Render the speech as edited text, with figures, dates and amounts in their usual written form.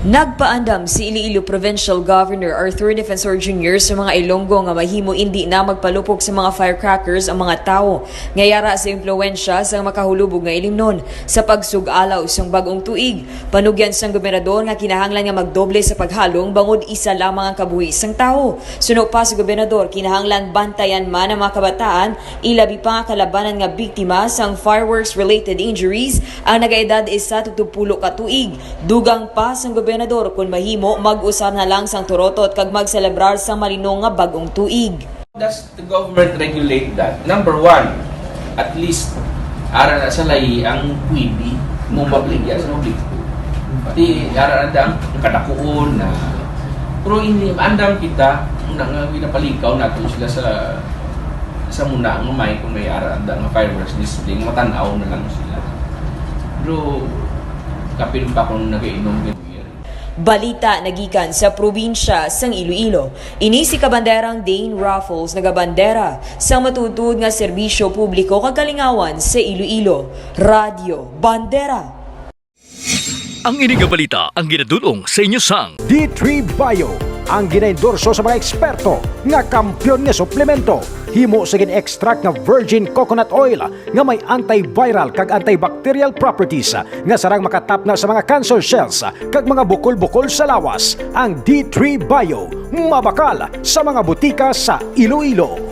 Nagpaandam si Iloilo Provincial Governor Arthur Defensor Jr. sa mga Ilonggo nga mahimo hindi na magpalupok sa mga firecrackers ang mga tao ngayara sa impluwensya sa makahulubog nga ilimnon sa pagsug-alaw sa bagong tuig. Panugyan sang gobernador nga kinahanglan nga magdoble sa paghalong bangod isa lamang ang kabuhi sang tao. Suno pa sa gobernador kinahanglan bantayan man ang mga kabataan ilabi pa nga kalabanan nga biktima sang fireworks related injuries ang nagaedad isa to 20 ka tuig. Dugang pa sang gobernador kung mahimo mag-usab na lang sang turotot kag magselebrar sa malinong nga bagong tuig. Does the government regulate that? Number one, at least ara na sa lahi ang pwede mo mabligya sa public. Pati ara na ang kadakuon na pero hindi andam kita nga pinapalikaw nato sila sa muna nga may kung may ara nga fireworks display matanaw na lang sila. Pero kapin pa kung nagainom Balita nagikan sa probinsya sang Iloilo. Ini si kabanderang Dane Raffles nagabandera sa matutud nga serbisyo publiko kagalingawan sa Iloilo. Radio Bandera. Ang ining balita ang ginadulong sa inyo sang D3 Bio, ang ginaendorso sa mga eksperto nga kampyon nga suplemento. Himo sa gin-extract nga virgin coconut oil nga may antiviral kag antibacterial properties nga sarang makatap na sa mga cancer cells kag mga bukol-bukol sa lawas. Ang D3 Bio, mabakal sa mga butika sa Iloilo.